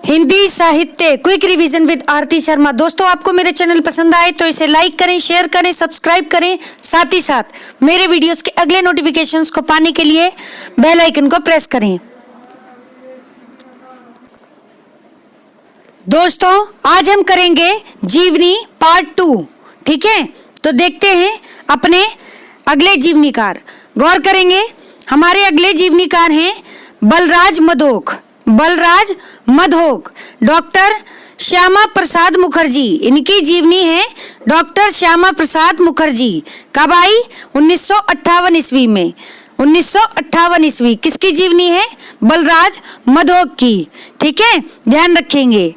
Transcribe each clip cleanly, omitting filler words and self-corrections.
हिंदी साहित्य quick revision with आरती शर्मा। दोस्तों, आपको मेरे चैनल पसंद आए तो इसे लाइक करें, शेयर करें, सब्सक्राइब करें। साथ ही साथ मेरे वीडियोस के अगले नोटिफिकेशंस को पाने के लिए बेल आइकन को प्रेस करें। दोस्तों, आज हम करेंगे जीवनी पार्ट 2। ठीक है, तो देखते हैं अपने अगले जीवनीकार। गौर करेंगे, हमारे अगले जीवनीकार हैं बलराज मधोक। बलराज मधोक डॉक्टर श्यामा प्रसाद मुखर्जी, इनकी जीवनी है डॉक्टर श्यामा प्रसाद मुखर्जी। कब आई? 1958 ईस्वी में। 1958 ईस्वी किसकी जीवनी है? बलराज मधोक की। ठीक है, ध्यान रखेंगे।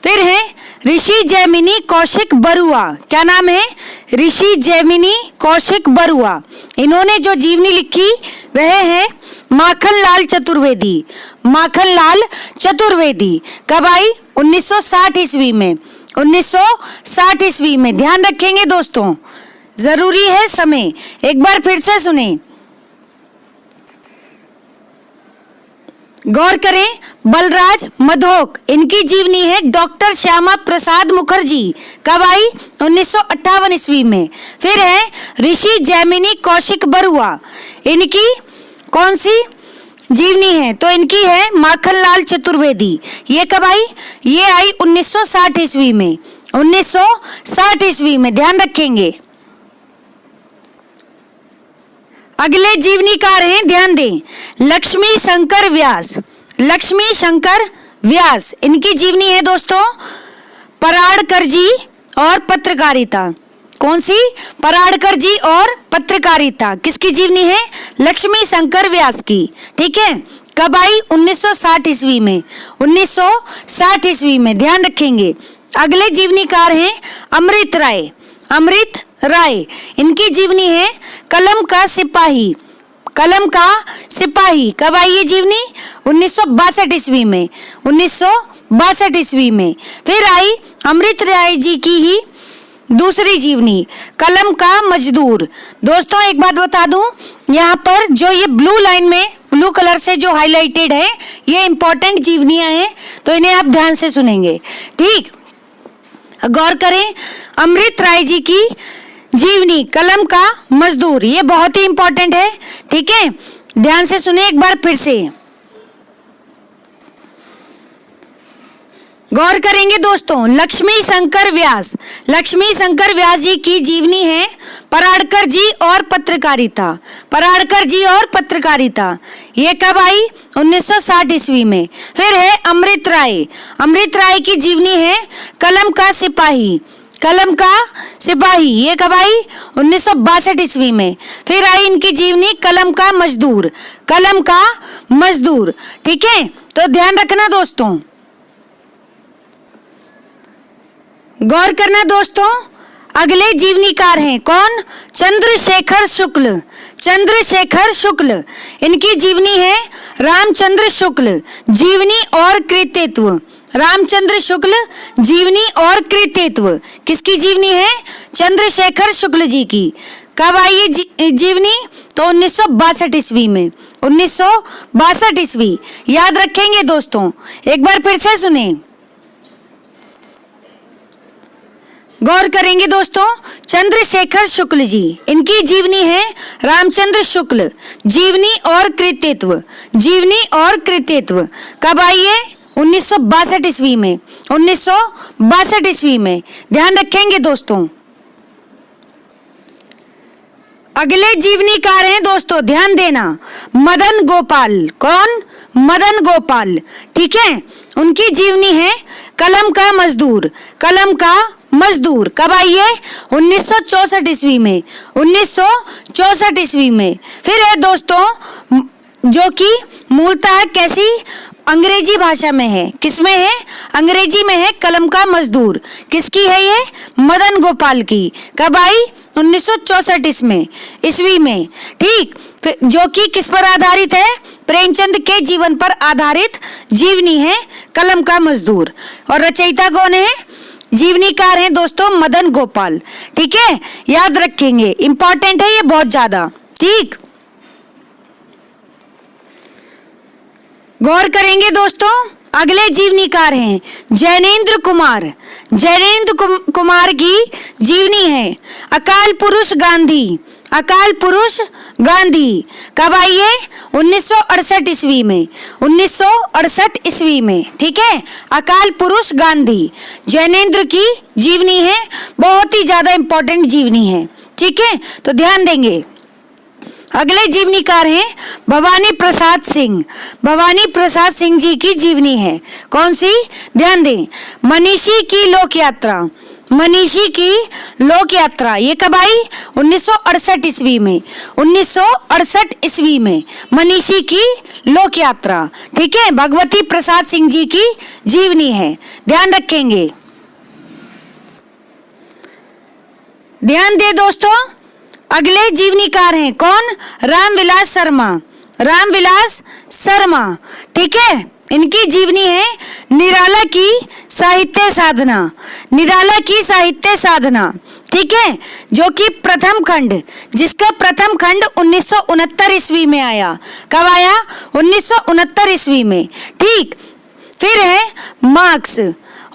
फिर है ऋषि जैमिनी कौशिक बरुआ। क्या नाम है? ऋषि जैमिनी कौशिक बरुआ। इन्होंने जो जीवनी लिखी वह है माखनलाल चतुर्वेदी। माखनलाल चतुर्वेदी कब आई? 1960 ईस्वी में। 1960 ईस्वी में। ध्यान रखेंगे दोस्तों, जरूरी है समय। एक बार फिर से सुने, गौर करें। बलराज मधोक, इनकी जीवनी है डॉक्टर श्यामा प्रसाद मुखर्जी। कब आई? 1958 ईस्वी में। फिर है ऋषि जैमिनी कौशिक बरुआ, इनकी कौन सी जीवनी है? तो इनकी है माखनलाल चतुर्वेदी। ये कब आई? ये आई 1960 ईस्वी में। 1960 ईस्वी में। ध्यान रखेंगे। अगले जीवनीकार हैं, ध्यान दें, लक्ष्मी शंकर व्यास। लक्ष्मी शंकर व्यास, इनकी जीवनी है दोस्तों पराड़कर जी और पत्रकारिता। कौन सी? पराड़कर जी और पत्रकारिता। किसकी जीवनी है? लक्ष्मी शंकर व्यास की। ठीक है, कब आई? 1960 ईस्वी में। 1960 ईस्वी में। ध्यान रखेंगे। अगले जीवनीकार हैं अमृत राय। अमृत राय, इनकी जीवनी है कलम का सिपाही। कलम का सिपाही। कब आई ये जीवनी? 1962 ईस्वी में। 1962 ईस्वी में। फिर आई अमृत राय जी की ही दूसरी जीवनी कलम का मजदूर। दोस्तों, एक बात बता दूं, यहाँ पर जो ये ब्लू लाइन में ब्लू कलर से जो हाईलाइटेड है, ये इंपॉर्टेंट जीवनियां हैं, तो इन्हें आप ध्यान से सुनेंगे। ठीक, गौर करें। अमृत राय जी की जीवनी कलम का मजदूर, ये बहुत ही इंपॉर्टेंट है। ठीक है, ध्यान से सुने एक बार फिर से। गौर करेंगे दोस्तों, लक्ष्मी शंकर व्यास। लक्ष्मी शंकर व्यास जी की जीवनी है पराड़कर जी और पत्रकारिता। पराड़कर जी और पत्रकारिता, ये कब आई? 1960 ईस्वी में। फिर है अमृत राय। अमृत राय की जीवनी है कलम का सिपाही। कलम का सिपाही, ये कब आई? 1962 ईस्वी में। फिर आई इनकी जीवनी कलम का मजदूर। कलम का मजदूर। ठीक है, तो ध्यान रखना दोस्तों। गौर करना दोस्तों, अगले जीवनीकार हैं कौन? चंद्रशेखर शुक्ल। चंद्रशेखर शुक्ल, इनकी जीवनी है रामचंद्र शुक्ल जीवनी और कृतित्व। रामचंद्र शुक्ल जीवनी और कृतित्व, किसकी जीवनी है? चंद्रशेखर शुक्ल जी की। कब आई ये जीवनी? तो 1962 ईस्वी में। 1962 ईस्वी। याद रखेंगे दोस्तों, एक बार फिर से सुने। गौर करेंगे दोस्तों, चंद्रशेखर शुक्ल जी, इनकी जीवनी है रामचंद्र शुक्ल जीवनी और कृतित्व। जीवनी और कृतित्व कब आई है? 1962 ईस्वी में। 1962 ईस्वी में। ध्यान रखेंगे दोस्तों। अगले जीवनीकार हैं दोस्तों, ध्यान देना, मदन गोपाल। कौन? मदन गोपाल। ठीक है, उनकी जीवनी है कलम का मजदूर। कलम का मजदूर कब आई है? 1964 ईस्वी में। 1964 ईस्वी में। फिर है दोस्तों, जो कि मूलतः कैसी? अंग्रेजी भाषा में है। किसमें है? अंग्रेजी में है। कलम का मजदूर किसकी है? ये मदन गोपाल की। कब आई? 1964 ईस्वी में। ठीक, जो कि किस पर आधारित है? प्रेमचंद के जीवन पर आधारित जीवनी है कलम का मजदूर। और रचयिता कौन है? जीवनीकार हैं दोस्तों मदन गोपाल। ठीक है, याद रखेंगे, इंपॉर्टेंट है ये बहुत ज्यादा। ठीक, गौर करेंगे दोस्तों, अगले जीवनीकार हैं जैनेन्द्र कुमार। जैनेन्द्र कुमार की जीवनी है अकाल पुरुष गांधी। अकाल पुरुष गांधी कब आई है? 1968 ईस्वी में। 1968 ईस्वी में, ठीक है। अकाल पुरुष गांधी जैनेन्द्र की जीवनी है, बहुत ही ज्यादा इंपॉर्टेंट जीवनी है, ठीक है, तो ध्यान देंगे। अगले जीवनीकार हैं भवानी प्रसाद सिंह। भवानी प्रसाद सिंह जी की जीवनी है कौन सी? ध्यान दें, मनीषी की लोक यात्रा। मनीषी की लोक यात्रा ये कब आई? 1968 ईस्वी में। 1968 ईस्वी में मनीषी की लोक यात्रा, ठीक है, भगवती प्रसाद सिंह जी की जीवनी है, ध्यान रखेंगे। ध्यान दे दोस्तों, अगले जीवनीकार हैं कौन? रामविलास शर्मा। रामविलास शर्मा, ठीक है, इनकी जीवनी है निराला की साहित्य साधना। निराला की साहित्य साधना, ठीक है, जो कि प्रथम खंड, जिसका प्रथम खंड 1969 ईस्वी में आया। कब आया? 1969 ईस्वी में, ठीक। फिर है मार्क्स,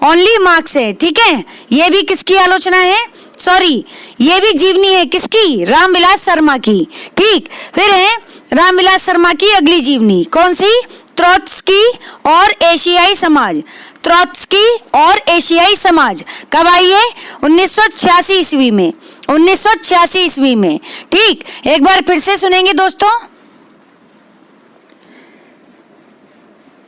ओनली मार्क्स है, ठीक है, ये भी किसकी आलोचना है? सॉरी, ये भी जीवनी है किसकी? रामविलास शर्मा की, ठीक। फिर है रामविलास शर्मा की अगली जीवनी कौन सी? ट्रोत्स्की और एशियाई समाज। ट्रोत्स्की और एशियाई समाज कब आई है? 1986 ईस्वी में। 1986 ईस्वी में, ठीक। एक बार फिर से सुनेंगे दोस्तों,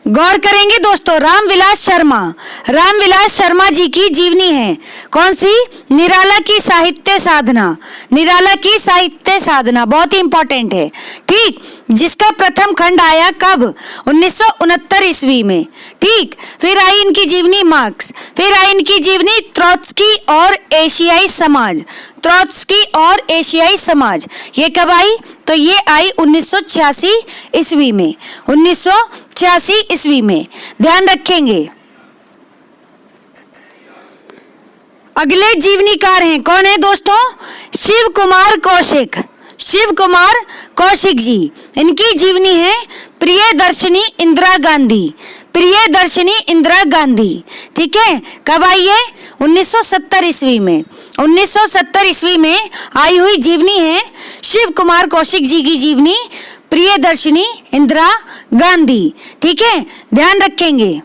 गौर करेंगे दोस्तों। रामविलास शर्मा, रामविलास शर्मा जी की जीवनी है कौन सी? निराला की साहित्य साधना। निराला की साहित्य साधना बहुत ही इंपॉर्टेंट है, ठीक, जिसका प्रथम खंड आया कब? 1969 ईस्वी में, ठीक। फिर आई इनकी जीवनी मार्क्स। फिर आई इनकी जीवनी ट्रोत्स्की और एशियाई समाज। ट्रोत्स्की और एशियाई समाज ये कब आई? तो ये आई 1986 ईस्वी में। 1986 ईस्वी में, ध्यान रखेंगे। अगले जीवनीकार हैं कौन है दोस्तों? शिव कुमार कौशिक। शिव कुमार कौशिक जी, इनकी जीवनी है प्रियदर्शिनी इंदिरा गांधी। प्रियदर्शिनी इंदिरा गांधी, ठीक है, कब आई है? 1970 ईस्वी में। 1970 ईस्वी में आई हुई जीवनी है शिव कुमार कौशिक जी की जीवनी प्रियदर्शिनी इंदिरा गांधी, ठीक है, ध्यान रखेंगे।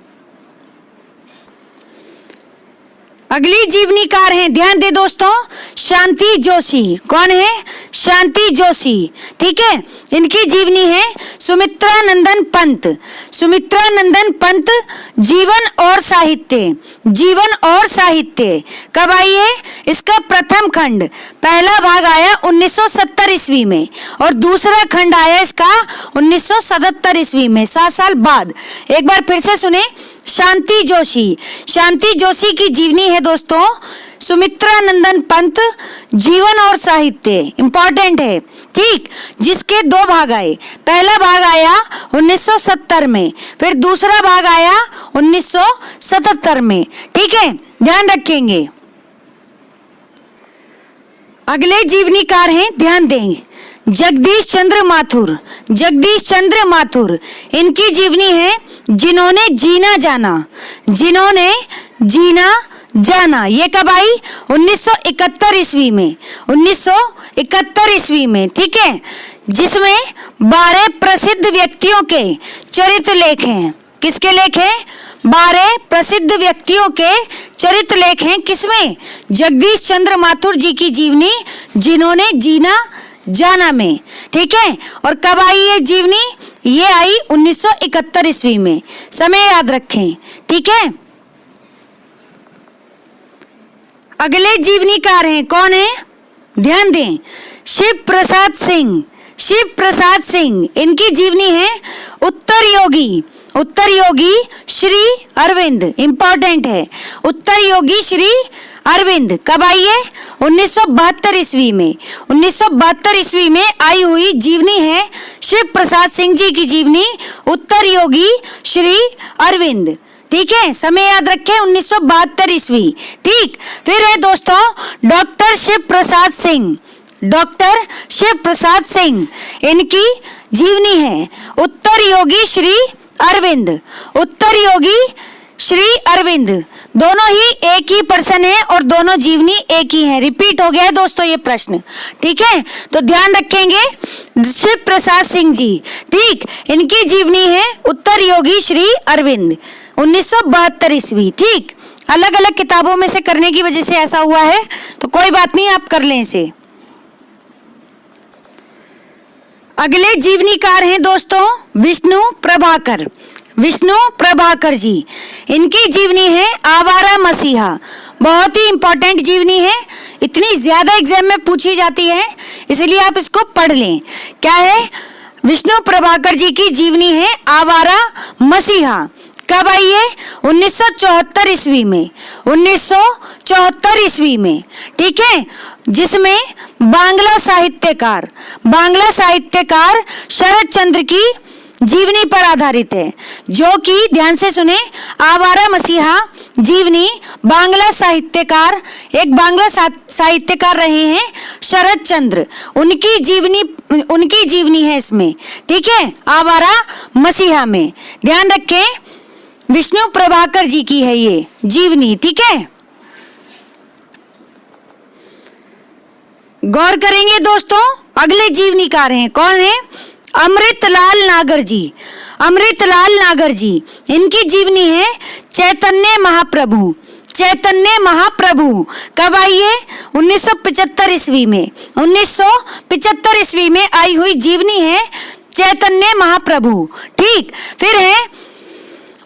अगली जीवनीकार हैं, ध्यान दे दोस्तों, शांति जोशी। कौन है? शांति जोशी, ठीक है, इनकी जीवनी है सुमित्रा नंदन पंत। सुमित्रा नंदन पंत जीवन और साहित्य। जीवन और साहित्य कब आई है? इसका प्रथम खंड, पहला भाग आया 1970 ईस्वी में और दूसरा खंड आया इसका 1977 ईस्वी में, 7 साल बाद। एक बार फिर से सुने, शांति जोशी। शांति जोशी की जीवनी है दोस्तों सुमित्रा नंदन पंत जीवन और साहित्य, इंपॉर्टेंट है, ठीक, जिसके 2 भाग आए। पहला भाग आया 1970 में, फिर दूसरा भाग आया 1977 में, ठीक है, ध्यान रखेंगे। अगले जीवनीकार हैं, ध्यान दें, जगदीश चंद्र माथुर। जगदीश चंद्र माथुर, इनकी जीवनी है जिन्होंने जीना जाना। जिन्होंने जीना जाना ये कब आई? 1971 ईस्वी में। 1971 ईस्वी में, ठीक है, जिसमें 12 प्रसिद्ध व्यक्तियों के चरित्र लेख हैं। किसके लेख हैं? 12 प्रसिद्ध व्यक्तियों के चरित्र लेख हैं। किसमें? जगदीश चंद्र माथुर जी की जीवनी जिन्होंने जीना जाना में, ठीक है। और कब आई ये जीवनी? ये आई 1971 ईस्वी में। समय याद रखें, ठीक है। अगले जीवनीकार हैं, कौन है? ध्यान दें, शिव प्रसाद सिंह। शिव प्रसाद सिंह, इनकी जीवनी है उत्तर योगी। उत्तर योगी श्री अरविंद, इंपॉर्टेंट है, उत्तर योगी श्री अरविंद कब आई है? 1972 ईस्वी में। 1972 ईस्वी में आई हुई जीवनी है शिव प्रसाद सिंह जी की जीवनी उत्तर योगी श्री अरविंद, ठीक है, समय याद रखें 1972 ईस्वी, ठीक। फिर है दोस्तों डॉक्टर शिव प्रसाद सिंह। डॉक्टर शिव प्रसाद सिंह, इनकी जीवनी है उत्तर योगी श्री अरविंद, उत्तर योगी श्री अरविंद। दोनों ही एक ही पर्सन है और दोनों जीवनी एक ही है। रिपीट हो गया है दोस्तों ये प्रश्न, ठीक है। तो ध्यान रखेंगे, शिव प्रसाद सिंह जी, ठीक, इनकी जीवनी है उत्तर योगी श्री अरविंद, 1972 ईस्वी, ठीक। अलग अलग किताबों में से करने की वजह से ऐसा हुआ है, तो कोई बात नहीं, आप कर लें इसे। अगले जीवनीकार हैं दोस्तों विष्णु प्रभाकर, विष्णु प्रभाकर जी। इनकी जीवनी है आवारा मसीहा, बहुत ही इंपॉर्टेंट जीवनी है, इतनी ज्यादा एग्जाम में पूछी जाती है, इसलिए आप इसको पढ़ लें। क्या है? विष्णु प्रभाकर जी की जीवनी है आवारा मसीहा। कब आई है? 1974 ईस्वी में, 1974 ईस्वी में, ठीक है, जिसमें बांग्ला साहित्यकार शरद चंद्र की जीवनी पर आधारित है, जो कि ध्यान से सुने, आवारा मसीहा जीवनी बांग्ला साहित्यकार रहे हैं शरद चंद्र, उनकी जीवनी है इसमें, ठीक है, आवारा मसीहा में। ध्यान रखें, विष्णु प्रभाकर जी की है ये जीवनी, ठीक है। गौर करेंगे दोस्तों, अगले जीवनीकार हैं, कौन है? अमृतलाल नागर जी। अमृतलाल नागर जी, इनकी जीवनी है चैतन्य महाप्रभु। चैतन्य महाप्रभु कब आई है? 1975 ईस्वी में, 1975 ईस्वी में आई हुई जीवनी है चैतन्य महाप्रभु, ठीक। फिर है,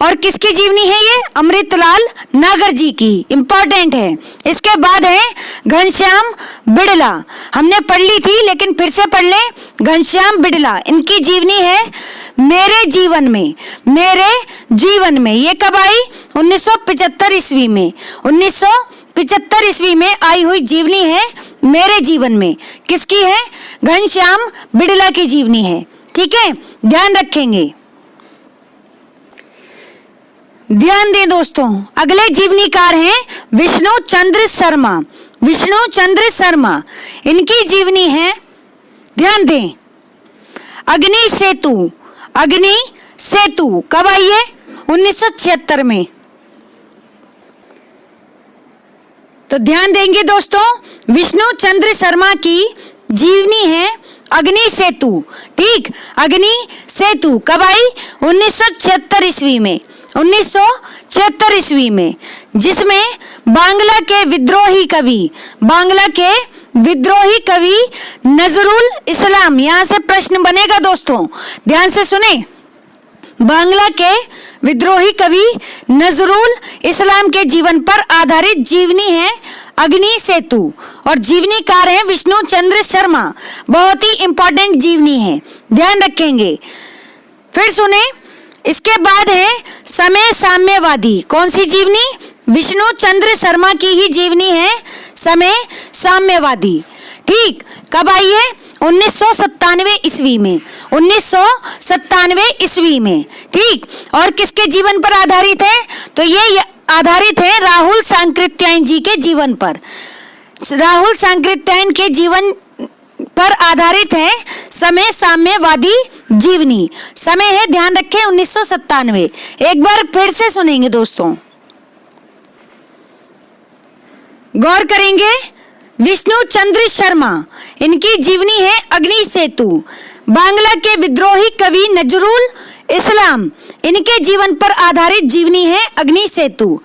और किसकी जीवनी है ये? अमृतलाल नागर जी की, इंपॉर्टेंट है। इसके बाद है घनश्याम बिड़ला, हमने पढ़ ली थी लेकिन फिर से पढ़ लें, घनश्याम बिड़ला, इनकी जीवनी है मेरे जीवन में, मेरे जीवन में। ये कब आई? 1975 ईस्वी में, 1975 ईस्वी में आई हुई जीवनी है मेरे जीवन में। किसकी है? घनश्याम बिड़ला की जीवनी है, ठीक है, ध्यान रखेंगे। ध्यान दें दोस्तों, अगले जीवनीकार हैं विष्णु चंद्र शर्मा। विष्णु चंद्र शर्मा, इनकी जीवनी है, ध्यान दें, अग्नि सेतु। अग्नि सेतु कब आई है? 1976 में। तो ध्यान देंगे दोस्तों, विष्णु चंद्र शर्मा की जीवनी है अग्नि सेतु, ठीक। अग्नि सेतु कब आई? 1976 ईस्वी में, 1976 ईस्वी में, जिसमें बांग्ला के विद्रोही कवि नजरुल इस्लाम, यहां से प्रश्न बनेगा दोस्तों, ध्यान से सुने, बांग्ला के विद्रोही कवि नजरुल इस्लाम के जीवन पर आधारित जीवनी है अग्नि सेतु, और जीवनीकार हैं विष्णु चंद्र शर्मा। बहुत ही इंपॉर्टेंट जीवनी है, ध्यान रखेंगे। फिर सुने, इसके बाद है समय साम्यवादी। कौन सी जीवनी? विष्णु चंद्र शर्मा की ही जीवनी है समय साम्यवादी, ठीक। कब आई है? 1997 ईस्वी में, 1997 ईस्वी में, ठीक। और किसके जीवन पर आधारित है? तो ये आधारित है राहुल सांकृत्यायन जी के जीवन पर। राहुल सांकृत्यायन के जीवन पर आधारित है समय साम्यवादी जीवनी। समय है, ध्यान रखें, 1997। एक बार फिर से सुनेंगे दोस्तों, गौर करेंगे। विष्णु चंद्र शर्मा, इनकी जीवनी है अग्नि सेतु। बांग्ला के विद्रोही कवि नजरुल इस्लाम, इनके जीवन पर आधारित जीवनी है अग्नि सेतु।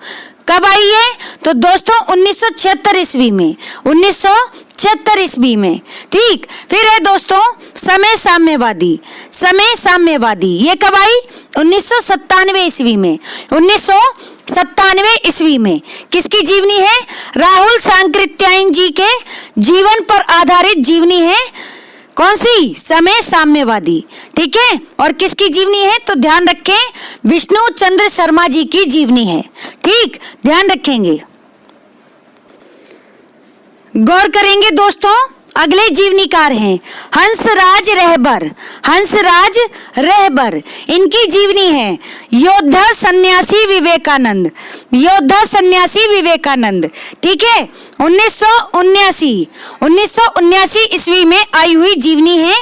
कब आई है? तो दोस्तों 1976 ईस्वी में, 1976 ईस्वी में, ठीक। फिर है दोस्तों समय साम्यवादी। समय साम्यवादी ये कब आई? 1997 ईस्वी में, 1997 ईस्वी में। किसकी जीवनी है? राहुल सांकृत्यायन जी के जीवन पर आधारित जीवनी है। कौन सी? समय साम्यवादी, ठीक है। और किसकी जीवनी है? तो ध्यान रखें, विष्णु चंद्र शर्मा जी की जीवनी है, ठीक, ध्यान रखेंगे। गौर करेंगे दोस्तों, अगले जीवनीकार हैं हंसराज रहबर। हंसराज रहबर, इनकी जीवनी है योद्धा सन्यासी विवेकानंद। योद्धा सन्यासी विवेकानंद, ठीक है। 1979 ईस्वी में आई हुई जीवनी है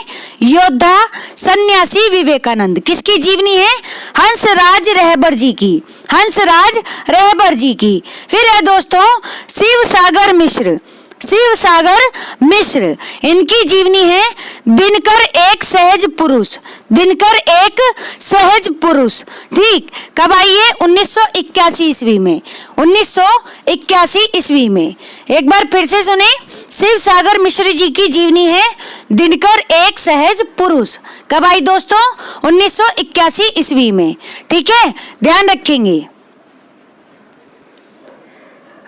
योद्धा सन्यासी विवेकानंद। किसकी जीवनी है? हंसराज रहबर जी की। हंसराज रहबर जी की। फिर है दोस्तों शिव सागर मिश्र। शिव सागर मिश्र, इनकी जीवनी है दिनकर एक सहज पुरुष। दिनकर एक सहज पुरुष, ठीक। कब आई है? 1981 ईस्वी में। 1981 ईस्वी में। एक बार फिर से सुने, शिव सागर मिश्र जी की जीवनी है दिनकर एक सहज पुरुष। कब आई दोस्तों? 1981 ईस्वी में, ठीक है, ध्यान रखेंगे।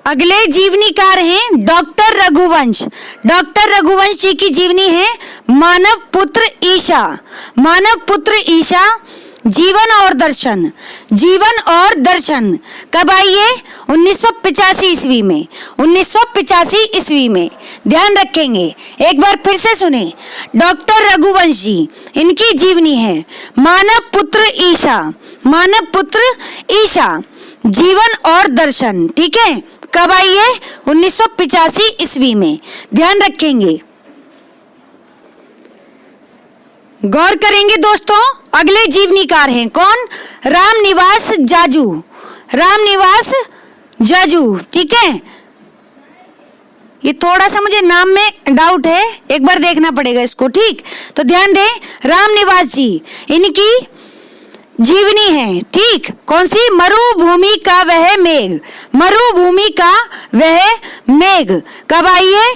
अगले जीवनीकार हैं डॉक्टर रघुवंश। डॉक्टर रघुवंश जी की जीवनी है मानव पुत्र ईशा। मानव पुत्र ईशा, जीवन और दर्शन। जीवन और दर्शन कब आई है? 1985 ईस्वी में। 1985 ईस्वी में, ध्यान रखेंगे। एक बार फिर से सुने, डॉक्टर रघुवंश जी, इनकी जीवनी है मानव पुत्र ईशा। मानव पुत्र ईशा, जीवन और दर्शन, ठीक है। कब आई है? 1985 ईस्वी में, ध्यान रखेंगे। गौर करेंगे दोस्तों, अगले जीवनीकार हैं कौन? रामनिवास जाजू। रामनिवास जाजू, ठीक है। ये थोड़ा सा मुझे नाम में डाउट है, एक बार देखना पड़ेगा इसको, ठीक। तो ध्यान दें, रामनिवास जी, इनकी जीवनी है, ठीक। कौन सी? मरुभूमि का वह मेघ। मरुभूमि का वह मेघ कब आई है?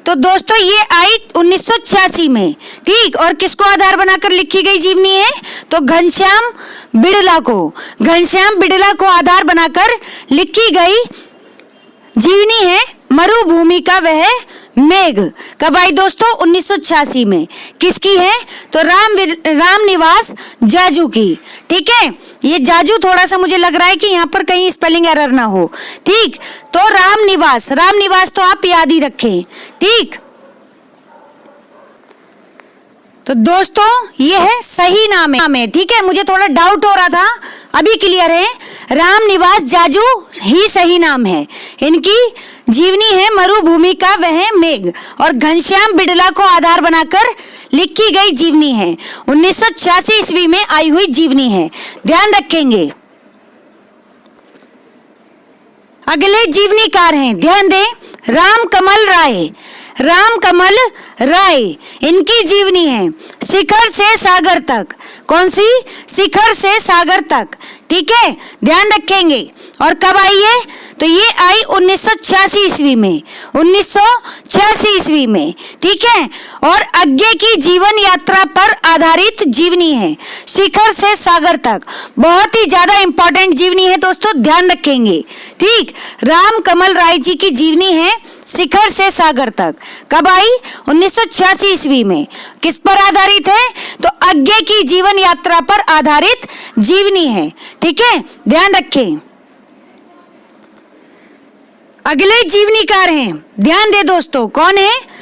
तो दोस्तों ये आई 1986 में, ठीक। और किसको आधार बनाकर लिखी गई जीवनी है? तो घनश्याम बिड़ला को। घनश्याम बिड़ला को आधार बनाकर लिखी गई जीवनी है मरुभूमि का वह मेघ। कब आई दोस्तों? 1986 में। किसकी है? तो रामनिवास जाजू की, ठीक है। ये जाजू थोड़ा सा मुझे लग रहा है कि यहाँ पर कहीं स्पेलिंग एरर ना हो, ठीक। तो रामनिवास, रामनिवास तो आप याद ही रखें, ठीक। तो दोस्तों ये है सही नाम है, ठीक है। मुझे थोड़ा डाउट हो रहा था, अभी क्लियर है। रामनिवास जाजू ही सही नाम है। इनकी जीवनी है मरुभूमि का वह मेघ और घनश्याम बिड़ला को आधार बनाकर लिखी गई जीवनी है। 1986 ईस्वी में आई हुई जीवनी है, ध्यान रखेंगे। अगले जीवनीकार हैं, ध्यान दें, रामकमल राय। रामकमल राय, इनकी जीवनी है शिखर से सागर तक। कौन सी? शिखर से सागर तक, ठीक है, ध्यान रखेंगे। और कब आई है? तो ये आई 1986 ईस्वी में। 1986 ईस्वी में, ठीक है। और अज्ञे की जीवन यात्रा पर आधारित जीवनी है शिखर से सागर तक। बहुत ही ज्यादा इंपॉर्टेंट जीवनी है दोस्तों, ध्यान रखेंगे, ठीक। रामकमल राय जी की जीवनी है शिखर से सागर तक। कब आई? 1986 ईस्वी में। किस पर आधारित है? तो अज्ञे की जीवन यात्रा पर आधारित जीवनी है, ठीक है, ध्यान रखें। अगले जीवनीकार हैं, ध्यान दे दोस्तों, कौन है?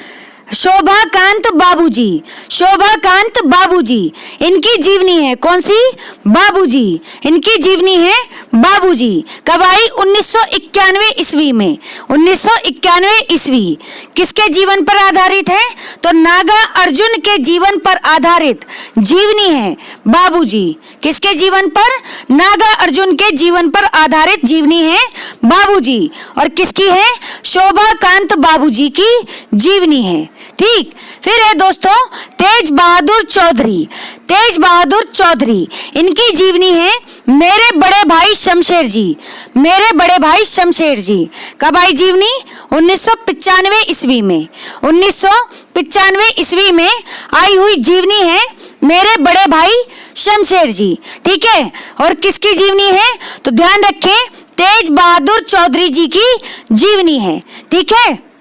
शोभाकांत बाबूजी। शोभाकांत बाबूजी, इनकी जीवनी है कौन सी? बाबूजी। इनकी जीवनी है बाबूजी। कब आई? 1991 ईस्वी में। 1991 ईस्वी। किसके जीवन पर आधारित है? तो नागा अर्जुन के जीवन पर आधारित जीवनी है बाबूजी। किसके जीवन पर? नागा अर्जुन के जीवन पर आधारित जीवनी है बाबूजी। और किसकी है? शोभाकांत बाबूजी की जीवनी है, ठीक। फिर है दोस्तों तेज बहादुर चौधरी। तेज बहादुर चौधरी, इनकी जीवनी है मेरे बड़े भाई शमशेर जी। मेरे बड़े भाई शमशेर जी। कब आई जीवनी? 1995 ईस्वी में। 1995 ईस्वी में आई हुई जीवनी है मेरे बड़े भाई शमशेर जी, ठीक है। और किसकी जीवनी है? तो ध्यान रखें, तेज बहादुर चौधरी जी की जीवनी है, ठीक है।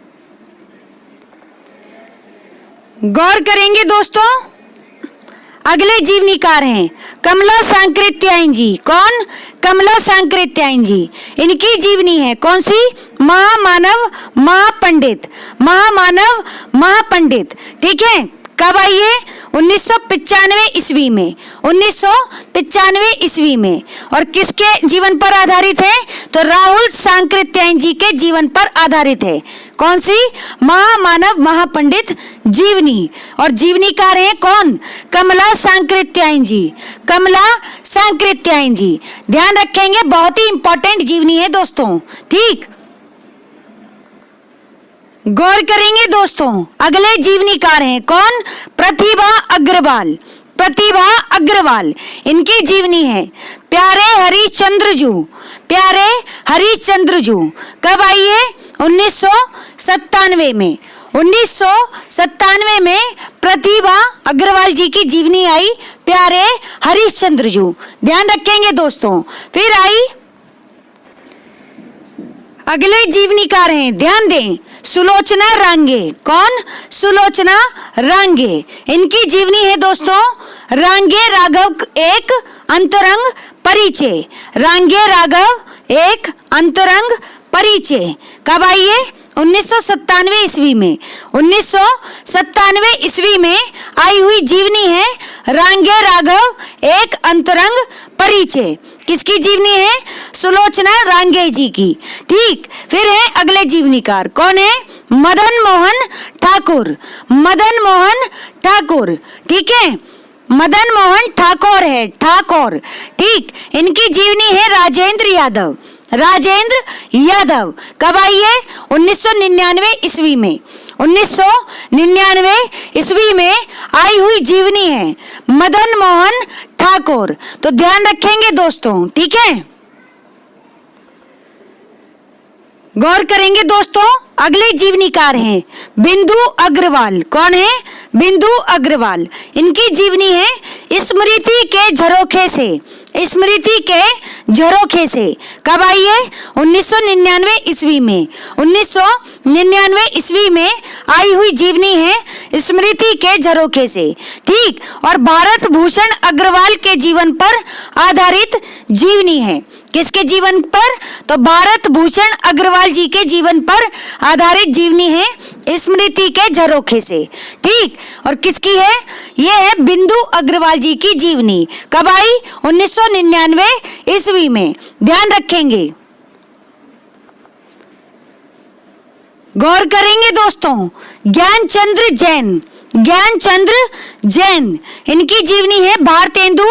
गौर करेंगे दोस्तों, अगले जीवनीकार हैं कमला सांकृत्यायन जी। कौन? कमला सांकृत्यायन जी। इनकी जीवनी है कौन सी? महामानव महापंडित। महामानव महापंडित, ठीक है। कब आई है? 1995 ईस्वी में। 1995 ईस्वी में। और किसके जीवन पर आधारित है? तो राहुल सांकृत्यायन जी के जीवन पर आधारित है। कौन सी? महामानव महापंडित जीवनी। और जीवनीकार हैं कौन? कमला सांकृत्यायन जी। कमला सांकृत्यायन जी, ध्यान रखेंगे, बहुत ही इंपॉर्टेंट जीवनी है दोस्तों, ठीक। गौर करेंगे दोस्तों, अगले जीवनीकार हैं कौन? प्रतिभा अग्रवाल। प्रतिभा अग्रवाल, इनकी जीवनी है प्यारे हरिश्चंद्र जू। प्यारे हरिश्चंद्र जू। कब आई है? 1997 में। 1997 में प्रतिभा अग्रवाल जी की जीवनी आई प्यारे हरिश्चंद्र जू, ध्यान रखेंगे दोस्तों। फिर आई अगले जीवनीकार हैं, ध्यान दें, सुलोचना रांगे। कौन? सुलोचना रांगे। इनकी जीवनी है दोस्तों रांगे राघव एक अंतरंग परिचय। रांगे राघव एक अंतरंग परिचय। कब आई है? 1997 ईस्वी में। 1997 ईस्वी में आई हुई जीवनी है रांगे राघव एक अंतरंग परिचय। किसकी जीवनी है? सुलोचना रांगे जी की, ठीक। फिर है अगले जीवनीकार, कौन है? मदन मोहन ठाकुर। मदन मोहन ठाकुर, ठीक है। मदन मोहन ठाकुर है, ठाकुर, ठीक। इनकी जीवनी है राजेंद्र यादव। राजेंद्र यादव। कब आई है? 1999 ईस्वी में। 1999 ईस्वी में आई हुई जीवनी है मदन मोहन ठाकुर। तो ध्यान रखेंगे दोस्तों, ठीक है। गौर करेंगे दोस्तों, अगले जीवनीकार हैं बिंदु अग्रवाल। कौन है? बिंदु अग्रवाल। इनकी जीवनी है स्मृति के झरोखे से। स्मृति के झरोखे से। कब आई है? 1999 ईस्वी में। 1999 ईस्वी में आई हुई जीवनी है स्मृति के झरोखे से, ठीक। और भारत भूषण अग्रवाल के जीवन पर आधारित जीवनी है। किसके जीवन पर? तो भारत भूषण अग्रवाल जी के जीवन पर आधारित जीवनी है स्मृति के झरोखे से, ठीक। और किसकी है? ये है बिंदु अग्रवाल जी की जीवनी। कब आई? 1999 ईस्वी में, ध्यान रखेंगे। गौर करेंगे दोस्तों, ज्ञानचंद्र जैन। ज्ञानचंद्र जैन। इनकी जीवनी है भारतेंदु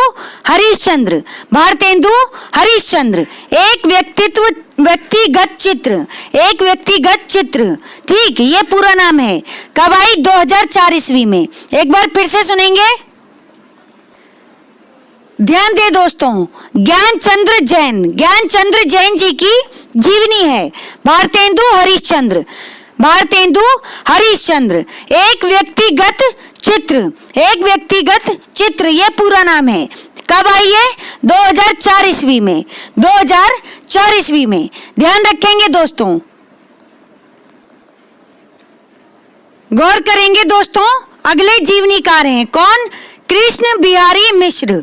हरिश्चंद्र। भारतेंदु हरिश्चंद्र एक व्यक्तिगत चित्र। एक व्यक्तिगत चित्र, ठीक, ये पूरा नाम है। कब आई? 2004 ईस्वी में। एक बार फिर से सुनेंगे, ध्यान दे दोस्तों। ज्ञानचंद्र जैन। ज्ञानचंद्र जैन जी की जीवनी है भारतेंदु हरिश्चंद्र। भारतेंदु हरिश्चंद्र एक व्यक्तिगत चित्र। एक व्यक्तिगत चित्र, ये पूरा नाम है। कब आई है? 2004 ईस्वी में। 2004 ईस्वी में, ध्यान रखेंगे दोस्तों। गौर करेंगे दोस्तों, अगले जीवनीकार हैं कौन? कृष्ण बिहारी मिश्र।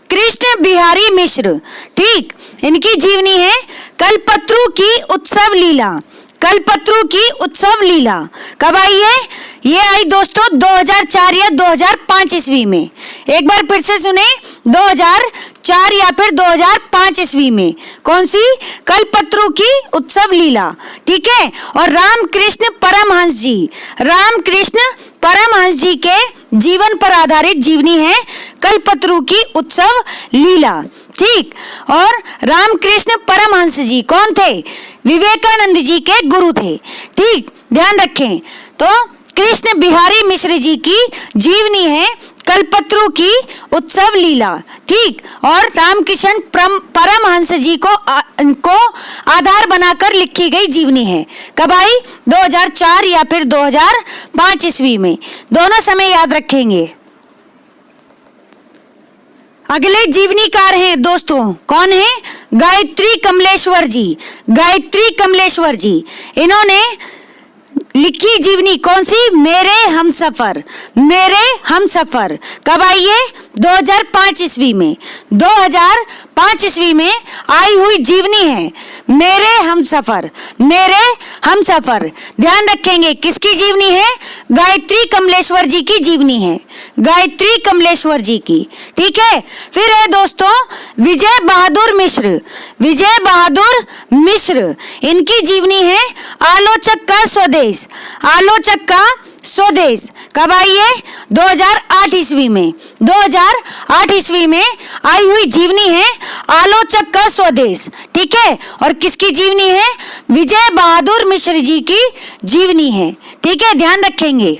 कृष्ण बिहारी मिश्र, ठीक। इनकी जीवनी है कल्पत्रु की उत्सव लीला। कल्पत्रु की उत्सव लीला। कब आई है? ये आई दोस्तों 2004 या 2005 ईस्वी में। एक बार फिर से सुने, 2004 या फिर 2005 ईस्वी में। कौन सी? कल्पत्रु की उत्सव लीला, ठीक है। और रामकृष्ण परमहंस जी। रामकृष्ण परमहंस जी के जीवन पर आधारित जीवनी है कल्पत्रु की उत्सव लीला, ठीक। और रामकृष्ण परमहंस जी कौन थे? विवेकानंद जी के गुरु थे, ठीक, ध्यान रखें। तो कृष्ण बिहारी मिश्र जी की जीवनी है कल्पत्रु की उत्सव लीला, ठीक। और रामकृष्ण परमहंस जी को आधार बनाकर लिखी गई जीवनी है। कब आई? 2004 या फिर 2005 ईस्वी में। दोनों समय याद रखेंगे। अगले जीवनीकार हैं दोस्तों, कौन है? गायत्री कमलेश्वर जी। गायत्री कमलेश्वर जी, इन्होंने लिखी जीवनी कौन सी? मेरे हमसफर। मेरे हमसफर कब आई है? 2005 ईस्वी में। 2005 ईस्वी में आई हुई जीवनी है मेरे हमसफर। मेरे हमसफर ध्यान रखेंगे किसकी जीवनी है? गायत्री कमलेश्वर जी की जीवनी है। गायत्री कमलेश्वर जी की। ठीक है, फिर है दोस्तों विजय बहादुर मिश्र। विजय बहादुर मिश्र इनकी जीवनी है आलोचक का स्वदेश। आलोचक का स्वदेश कब आई है? 2008 ईस्वी में। 2008 ईस्वी में आई हुई जीवनी है आलोचक का स्वदेश। ठीक है, और किसकी जीवनी है? विजय बहादुर मिश्र जी की जीवनी है। ठीक है, ध्यान रखेंगे।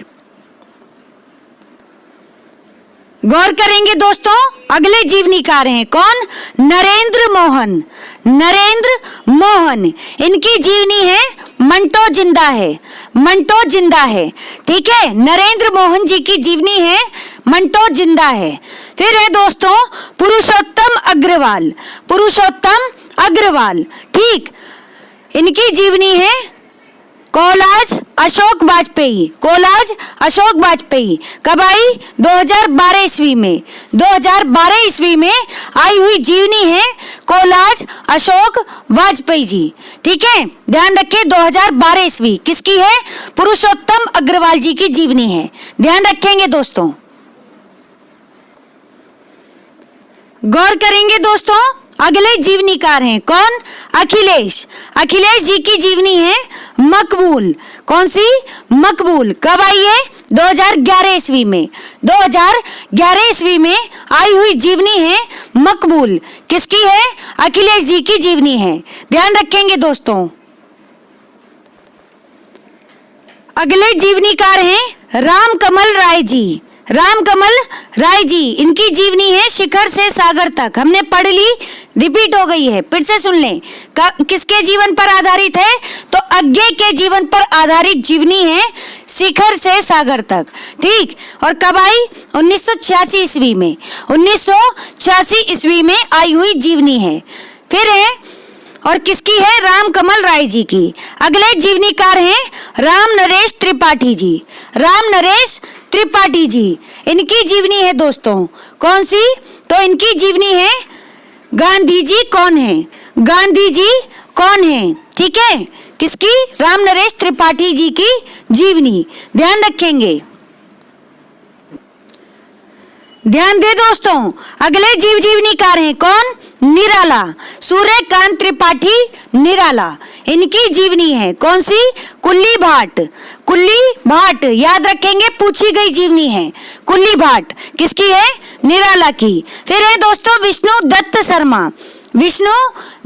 गौर करेंगे दोस्तों, अगले जीवनीकार हैं कौन? नरेंद्र मोहन। नरेंद्र मोहन इनकी जीवनी है मंटो जिंदा है। मंटो जिंदा है। ठीक है, नरेंद्र मोहन जी की जीवनी है मंटो जिंदा है। फिर है दोस्तों पुरुषोत्तम अग्रवाल। पुरुषोत्तम अग्रवाल, ठीक, इनकी जीवनी है कोलाज अशोक वाजपेयी। कोलाज अशोक वाजपेयी कब आई? 2012 ईस्वी में। 2012 ईस्वी में आई हुई जीवनी है कोलाज अशोक वाजपेयी जी। ठीक है, ध्यान रखें 2012 ईस्वी किसकी है? पुरुषोत्तम अग्रवाल जी की जीवनी है। ध्यान रखेंगे दोस्तों। गौर करेंगे दोस्तों, अगले जीवनीकार हैं कौन? अखिलेश। अखिलेश जी की जीवनी है मकबूल। कौन सी? मकबूल कब आई है? 2011 ईस्वी में। 2011 ईस्वी में आई हुई जीवनी है मकबूल। किसकी है? अखिलेश जी की जीवनी है। ध्यान रखेंगे दोस्तों। अगले जीवनीकार हैं रामकमल राय जी। रामकमल राय जी इनकी जीवनी है शिखर से सागर तक। हमने पढ़ ली, रिपीट हो गई है, फिर से सुन लें। किसके जीवन पर आधारित है? तो अज्ञे के जीवन पर आधारित जीवनी है शिखर से सागर तक। ठीक, और कब आई? 1986 ईस्वी में। 1986 ईस्वी में आई हुई जीवनी है। फिर है, और किसकी है? रामकमल राय जी की। अगले जीवनीकार हैं राम नरेश त्रिपाठी जी। राम नरेश त्रिपाठी जी इनकी जीवनी है दोस्तों कौन सी? तो इनकी जीवनी है गांधी जी कौन है। गांधी जी कौन है। ठीक है, किसकी? राम नरेश त्रिपाठी जी की जीवनी। ध्यान रखेंगे। ध्यान दे दोस्तों, अगले जीवनीकार हैं कौन? निराला। सूर्यकांत त्रिपाठी निराला इनकी जीवनी है कौन सी? कुल्ली भाट। कुल्ली भाट याद रखेंगे, पूछी गई जीवनी है कुल्ली भाट। किसकी है? निराला की। फिर है दोस्तों विष्णु दत्त शर्मा। विष्णु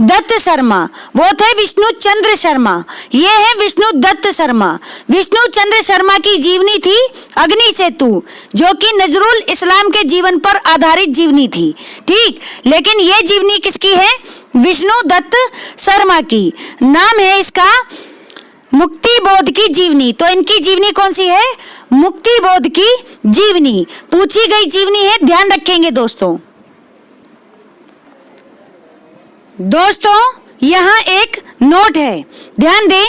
दत्त शर्मा, वो थे विष्णु चंद्र शर्मा, ये है विष्णु दत्त शर्मा। विष्णु चंद्र शर्मा की जीवनी थी अग्नि सेतु, जो कि नजरुल इस्लाम के जीवन पर आधारित जीवनी थी। ठीक, लेकिन ये जीवनी किसकी है? विष्णु दत्त शर्मा की। नाम है इसका मुक्ति बोध की जीवनी। तो इनकी जीवनी कौन सी है? मुक्ति बोध की जीवनी, पूछी गई जीवनी है। ध्यान रखेंगे दोस्तों। दोस्तों यहाँ एक नोट है, ध्यान दें।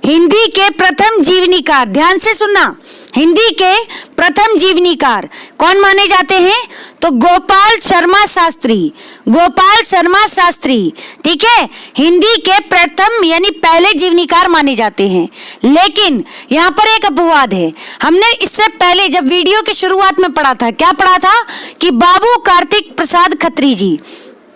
हिंदी के प्रथम जीवनीकार, ध्यान से सुनना, हिंदी के प्रथम जीवनीकार कौन माने जाते हैं? तो गोपाल शर्मा शास्त्री। गोपाल शर्मा शास्त्री, ठीक है, हिंदी के प्रथम यानी पहले जीवनीकार माने जाते हैं। लेकिन यहाँ पर एक अपवाद है। हमने इससे पहले जब वीडियो की शुरुआत में पढ़ा था, क्या पढ़ा था? कि बाबू कार्तिक प्रसाद खत्री जी,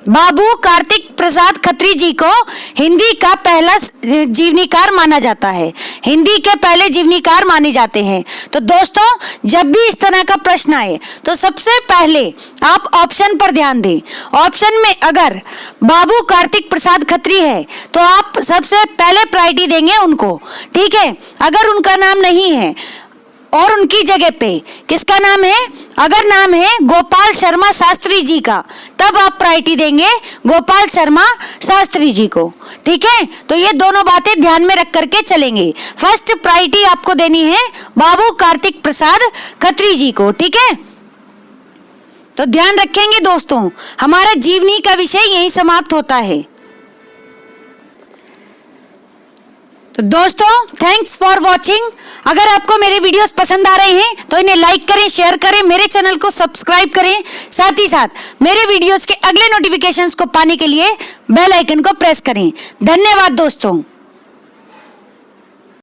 बाबू कार्तिक प्रसाद खत्री जी को हिंदी का पहला जीवनीकार माना जाता है, हिंदी के पहले जीवनीकार माने जाते हैं। तो दोस्तों जब भी इस तरह का प्रश्न आए तो सबसे पहले आप ऑप्शन पर ध्यान दें। ऑप्शन में अगर बाबू कार्तिक प्रसाद खत्री है तो आप सबसे पहले प्रायोरिटी देंगे उनको, ठीक है। अगर उनका नाम नहीं है और उनकी जगह पे किसका नाम है, अगर नाम है गोपाल शर्मा शास्त्री जी का, तब आप प्रायोरिटी देंगे गोपाल शर्मा शास्त्री जी को, ठीक है। तो ये दोनों बातें ध्यान में रख करके चलेंगे। फर्स्ट प्रायोरिटी आपको देनी है बाबू कार्तिक प्रसाद खत्री जी को, ठीक है। तो ध्यान रखेंगे दोस्तों, हमारा जीवनी का विषय यही समाप्त होता है। तो दोस्तों थैंक्स फॉर वॉचिंग। अगर आपको मेरे वीडियोस पसंद आ रहे हैं तो इन्हें लाइक करें, शेयर करें, मेरे चैनल को सब्सक्राइब करें। साथ ही साथ मेरे वीडियोस के अगले नोटिफिकेशंस को पाने के लिए बेल आइकन को प्रेस करें। धन्यवाद दोस्तों।